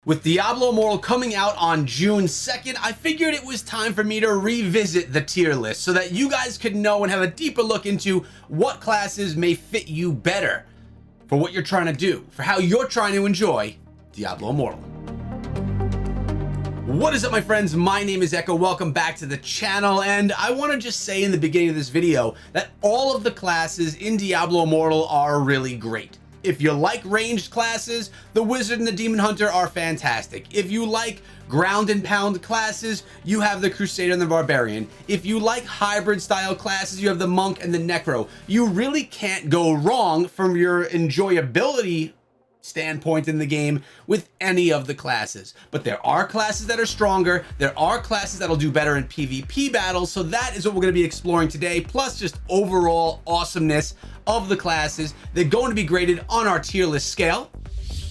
With Diablo Immortal coming out on June 2nd, I figured it was time for me to revisit the tier list so that you guys could know and have a deeper look into what classes may fit you better for what you're trying to do, for how you're trying to enjoy Diablo Immortal. What is up, my friends? My name is Echo. Welcome back to the channel, and I want to just say in the beginning of this video that all of the classes in Diablo Immortal are really great. If you like ranged classes, the Wizard and the Demon Hunter are fantastic. If you like ground and pound classes, you have the Crusader and the Barbarian. If you like hybrid style classes, you have the Monk and the Necro. You really can't go wrong from your enjoyability standpoint in the game with any of the classes. But there are classes that are stronger. There are classes that'll do better in PvP battles. So that is what we're going to be exploring today, plus just overall awesomeness of the classes. They're going to be graded on our tier list scale.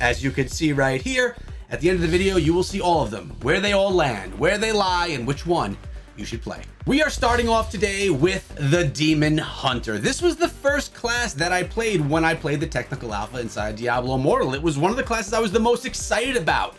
As you can see right here, at the end of the video, you will see all of them, where they all land, where they lie, and which one you should play. We are starting off today with the Demon Hunter. This was the first class that I played when I played the technical alpha inside Diablo Immortal. It was one of the classes I was the most excited about.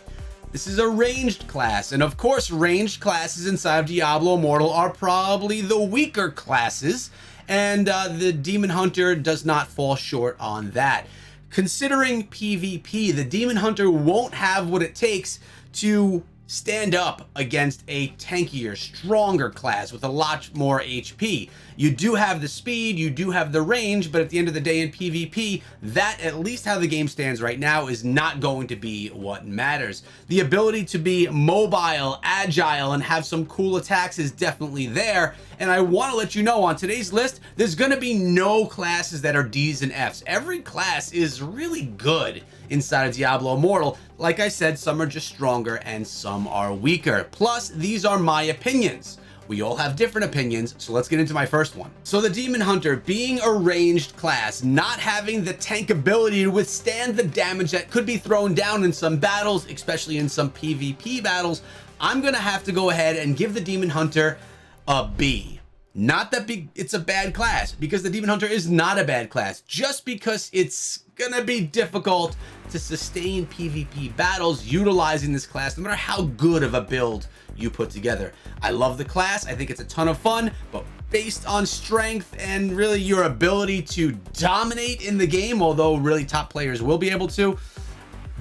This is a ranged class, and of course, ranged classes inside of Diablo Immortal are probably the weaker classes, and the Demon Hunter does not fall short on that. Considering PvP, the Demon Hunter won't have what it takes to stand up against a tankier, stronger class with a lot more HP. You do have the speed, you do have the range, but at the end of the day in PvP, that, at least how the game stands right now, is not going to be what matters. The ability to be mobile, agile, and have some cool attacks is definitely there, and I want to let you know on today's list, there's going to be no classes that are D's and F's. Every class is really good inside of Diablo Immortal. Like I said, some are just stronger and some are weaker. Plus, these are my opinions. We all have different opinions, so let's get into my first one. So the Demon Hunter, being a ranged class, not having the tank ability to withstand the damage that could be thrown down in some battles, especially in some PvP battles, I'm gonna have to go ahead and give the Demon Hunter a B. Not that it's a bad class, because the Demon Hunter is not a bad class, just because it's gonna be difficult to sustain PvP battles utilizing this class, no matter how good of a build you put together. I love the class. I think it's a ton of fun, but based on strength and really your ability to dominate in the game, although really top players will be able to,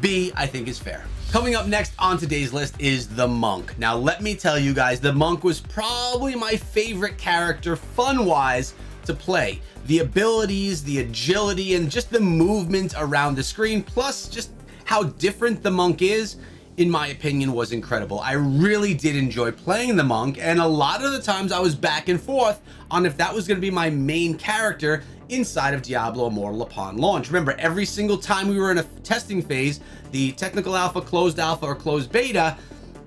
B, I think, is fair. Coming up next on today's list is the Monk. Now, let me tell you guys, the Monk was probably my favorite character fun-wise to play. The abilities, the agility, and just the movement around the screen, plus just how different the Monk is, in my opinion, was incredible. I really did enjoy playing the Monk, and a lot of the times I was back and forth on if that was going to be my main character inside of Diablo Immortal upon launch. Remember, every single time we were in a testing phase, the technical alpha, or closed beta,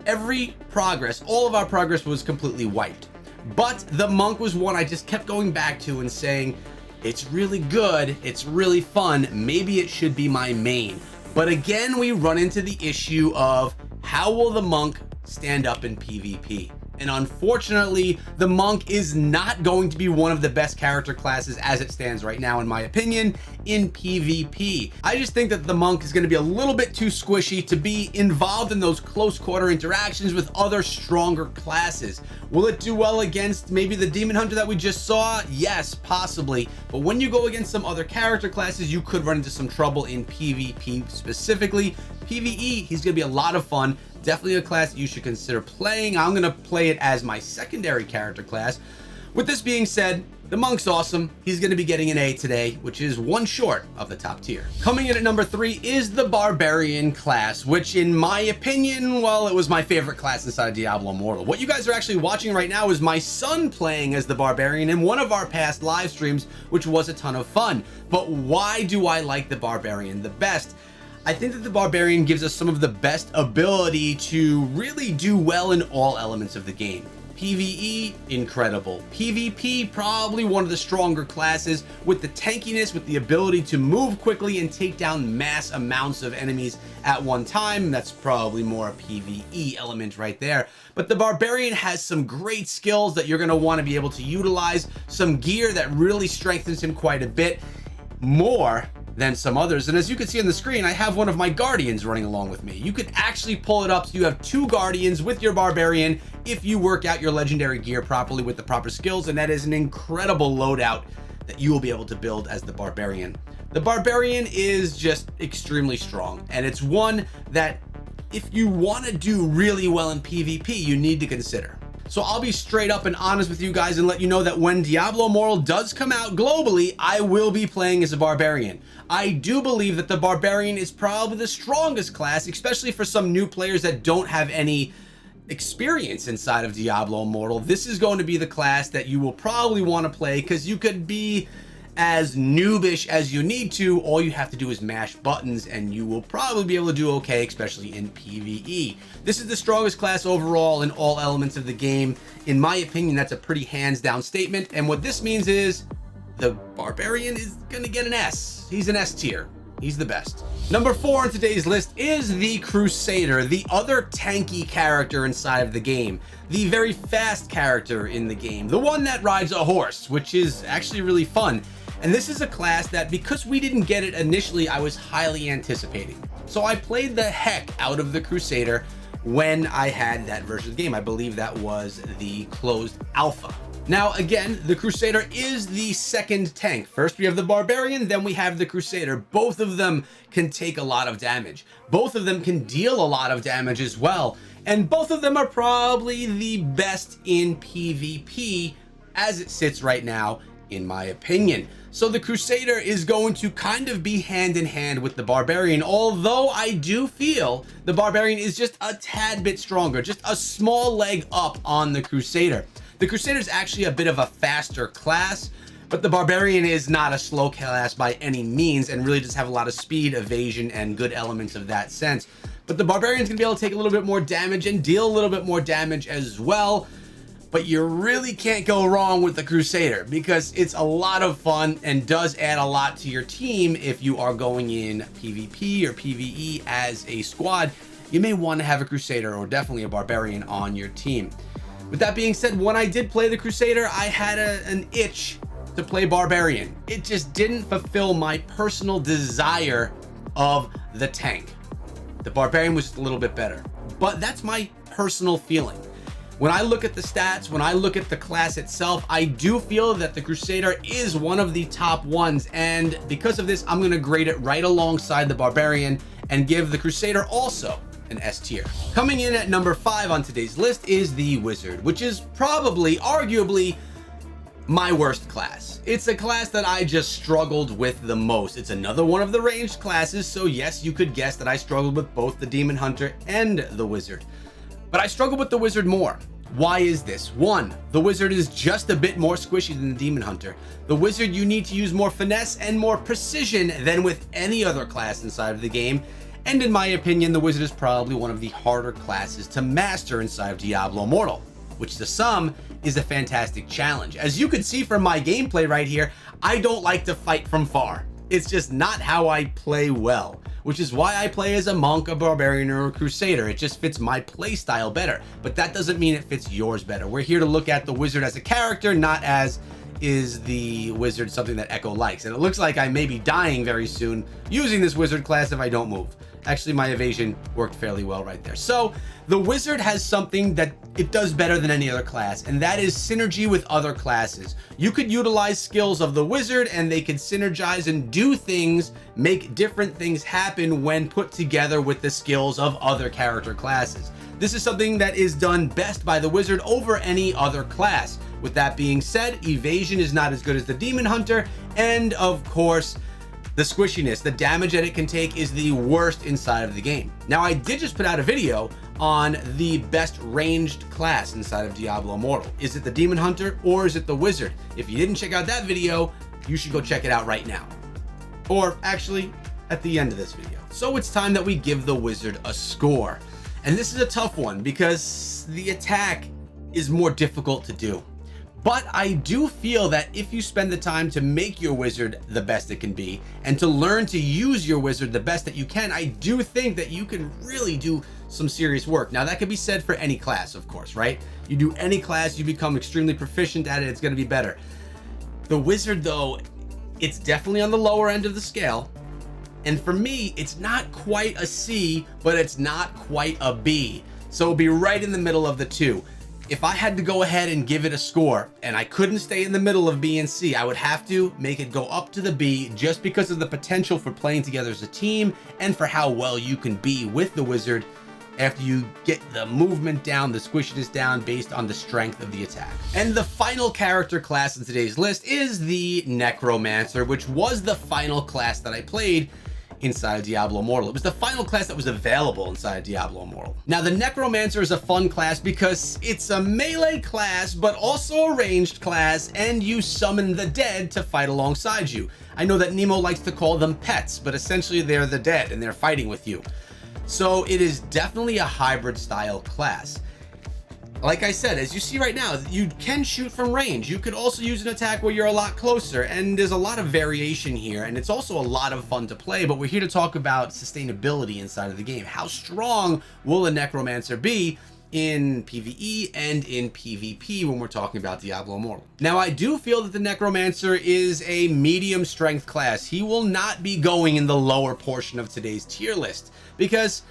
every progress, all of our progress was completely wiped. But the Monk was one I just kept going back to and saying, it's really good, it's really fun, maybe it should be my main. But again, we run into the issue of how will the Monk stand up in PvP? And unfortunately, the Monk is not going to be one of the best character classes as it stands right now, in my opinion, in PvP. I just think that the Monk is going to be a little bit too squishy to be involved in those close quarter interactions with other stronger classes. Will it do well against maybe the Demon Hunter that we just saw? Yes, possibly. But when you go against some other character classes, you could run into some trouble in PvP specifically. PvE, he's going to be a lot of fun. Definitely a class that you should consider playing. I'm going to play it as my secondary character class. With this being said, the Monk's awesome. He's going to be getting an A today, which is one short of the top tier. Coming in at number 3 is the Barbarian class, which in my opinion, well, it was my favorite class inside of Diablo Immortal. What you guys are actually watching right now is my son playing as the Barbarian in one of our past live streams, which was a ton of fun. But why do I like the Barbarian the best? I think that the Barbarian gives us some of the best ability to really do well in all elements of the game. PvE, incredible. PvP, probably one of the stronger classes with the tankiness, with the ability to move quickly and take down mass amounts of enemies at one time. That's probably more a PvE element right there. But the Barbarian has some great skills that you're going to want to be able to utilize, some gear that really strengthens him quite a bit, more than some others. And as you can see on the screen, I have one of my guardians running along with me. You could actually pull it up so you have 2 guardians with your barbarian if you work out your legendary gear properly with the proper skills, and that is an incredible loadout that you will be able to build as the barbarian. The barbarian is just extremely strong, and it's one that if you want to do really well in PvP, you need to consider. So I'll be straight up and honest with you guys and let you know that when Diablo Immortal does come out globally, I will be playing as a barbarian. I do believe that the barbarian is probably the strongest class, especially for some new players that don't have any experience inside of Diablo Immortal. This is going to be the class that you will probably want to play because you could be as noobish as you need to. All you have to do is mash buttons and you will probably be able to do okay, especially in PvE. This is the strongest class overall in all elements of the game. In my opinion, that's a pretty hands down statement. And what this means is the barbarian is going to get an S. He's an S tier. He's the best. Number 4 on today's list is the Crusader, the other tanky character inside of the game, the very fast character in the game, the one that rides a horse, which is actually really fun. And this is a class that, because we didn't get it initially, I was highly anticipating. So I played the heck out of the Crusader when I had that version of the game. I believe that was the closed alpha. Now, again, the Crusader is the second tank. First, we have the Barbarian, then we have the Crusader. Both of them can take a lot of damage. Both of them can deal a lot of damage as well. And both of them are probably the best in PvP as it sits right now, in my opinion. So the Crusader is going to kind of be hand in hand with the Barbarian, although I do feel the Barbarian is just a tad bit stronger, just a small leg up on the Crusader. The Crusader is actually a bit of a faster class, but the Barbarian is not a slow class by any means and really does have a lot of speed, evasion, and good elements of that sense. But the Barbarian's gonna be able to take a little bit more damage and deal a little bit more damage as well. But you really can't go wrong with the Crusader because it's a lot of fun and does add a lot to your team. If you are going in PvP or PvE as a squad, you may want to have a Crusader or definitely a Barbarian on your team. With that being said, when I did play the Crusader, I had an itch to play Barbarian. It just didn't fulfill my personal desire of the tank. The Barbarian was just a little bit better, but that's my personal feeling. When I look at the stats, when I look at the class itself, I do feel that the Crusader is one of the top ones, and because of this, I'm going to grade it right alongside the Barbarian and give the Crusader also an S tier. Coming in at number 5 on today's list is the Wizard, which is probably, arguably, my worst class. It's a class that I just struggled with the most. It's another one of the ranged classes, so yes, you could guess that I struggled with both the Demon Hunter and the Wizard. But I struggled with the Wizard more. Why is this? 1, the Wizard is just a bit more squishy than the Demon Hunter. The Wizard, you need to use more finesse and more precision than with any other class inside of the game. And in my opinion, the Wizard is probably one of the harder classes to master inside of Diablo Immortal, which to some is a fantastic challenge. As you can see from my gameplay right here, I don't like to fight from far. It's just not how I play well, which is why I play as a monk, a barbarian, or a crusader. It just fits my play style better, but that doesn't mean it fits yours better. We're here to look at the Wizard as a character, not as is the Wizard something that Echo likes. And it looks like I may be dying very soon using this Wizard class if I don't move. Actually, my evasion worked fairly well right there. So the Wizard has something that it does better than any other class, and that is synergy with other classes. You could utilize skills of the Wizard and they could synergize and do things, make different things happen when put together with the skills of other character classes. This is something that is done best by the Wizard over any other class. With that being said, evasion is not as good as the Demon Hunter, and of course, the squishiness, the damage that it can take is the worst inside of the game. Now, I did just put out a video on the best ranged class inside of Diablo Immortal. Is it the Demon Hunter or is it the Wizard? If you didn't check out that video, you should go check it out right now. Or actually, at the end of this video. So it's time that we give the Wizard a score. And this is a tough one because the attack is more difficult to do. But I do feel that if you spend the time to make your Wizard the best it can be and to learn to use your Wizard the best that you can, I do think that you can really do some serious work. Now, that could be said for any class, of course, right? You do any class, you become extremely proficient at it, it's going to be better. The Wizard, though, it's definitely on the lower end of the scale. And for me, it's not quite a C, but it's not quite a B. So it'll be right in the middle of the two. If I had to go ahead and give it a score and I couldn't stay in the middle of B and C, I would have to make it go up to the B just because of the potential for playing together as a team and for how well you can be with the wizard after you get the movement down, the squishiness down based on the strength of the attack. And the final character class in today's list is the Necromancer, which was the final class that I played inside Diablo Immortal. It was the final class that was available inside Diablo Immortal. Now, the Necromancer is a fun class because it's a melee class, but also a ranged class, and you summon the dead to fight alongside you. I know that Nemo likes to call them pets, but essentially they're the dead and they're fighting with you. So it is definitely a hybrid style class. Like I said, as you see right now, you can shoot from range. You could also use an attack where you're a lot closer, and there's a lot of variation here, and it's also a lot of fun to play, but we're here to talk about sustainability inside of the game. How strong will a Necromancer be in PvE and in PvP when we're talking about Diablo Immortal? Now, I do feel that the Necromancer is a medium strength class. He will not be going in the lower portion of today's tier list because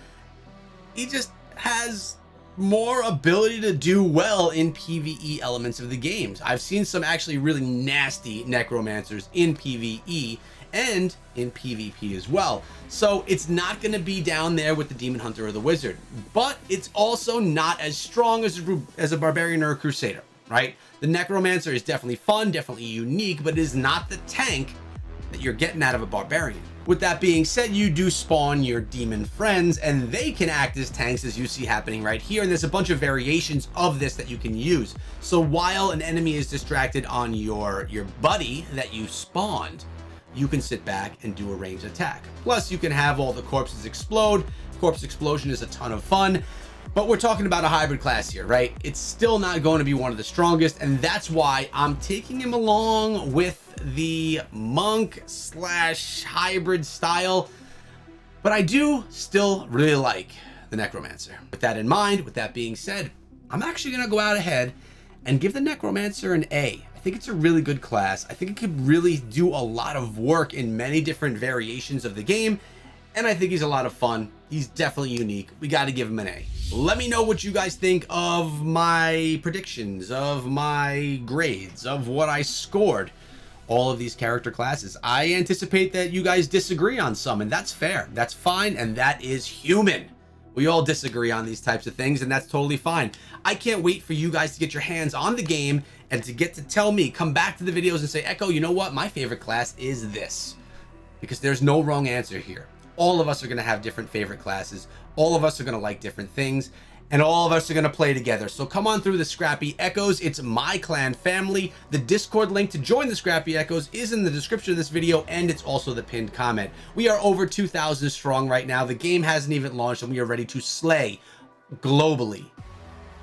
he just has more ability to do well in PvE elements of the games. I've seen some actually really nasty Necromancers in PvE and in PvP as well. So it's not going to be down there with the Demon Hunter or the Wizard, but it's also not as strong as a Barbarian or a Crusader, right? The Necromancer is definitely fun, definitely unique, but it is not the tank that you're getting out of a Barbarian. With that being said, you do spawn your demon friends and they can act as tanks, as you see happening right here. And there's a bunch of variations of this that you can use. So while an enemy is distracted on your buddy that you spawned, you can sit back and do a ranged attack. Plus you can have all the corpses explode. Corpse explosion is a ton of fun. But we're talking about a hybrid class here, right? It's still not going to be one of the strongest, and that's why I'm taking him along with the monk / hybrid style. But I do still really like the Necromancer. With that in mind, with that being said, I'm actually going to go out ahead and give the Necromancer an A. I think it's a really good class. I think it could really do a lot of work in many different variations of the game, and I think he's a lot of fun. He's definitely unique. We got to give him an A. Let me know what you guys think of my predictions, of my grades, of what I scored all of these character classes. I anticipate that you guys disagree on some, and that's fair. That's fine, and that is human. We all disagree on these types of things, and that's totally fine. I can't wait for you guys to get your hands on the game and to get to tell me, come back to the videos and say, Echo, you know what? My favorite class is this. Because there's no wrong answer here. All of us are going to have different favorite classes. All of us are going to like different things. And all of us are going to play together. So come on through the Scrappy Echoes. It's my clan family. The Discord link to join the Scrappy Echoes is in the description of this video, and it's also the pinned comment. We are over 2,000 strong right now. The game hasn't even launched, and we are ready to slay globally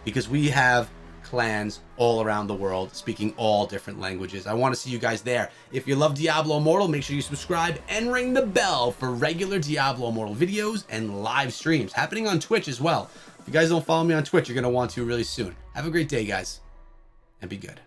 because we have clans all around the world speaking all different languages. I want to see you guys there. If you love Diablo Immortal, make sure you subscribe and ring the bell for regular Diablo Immortal videos and live streams happening on Twitch as well. If you guys don't follow me on Twitch, you're going to want to really soon. Have a great day, guys, and be good.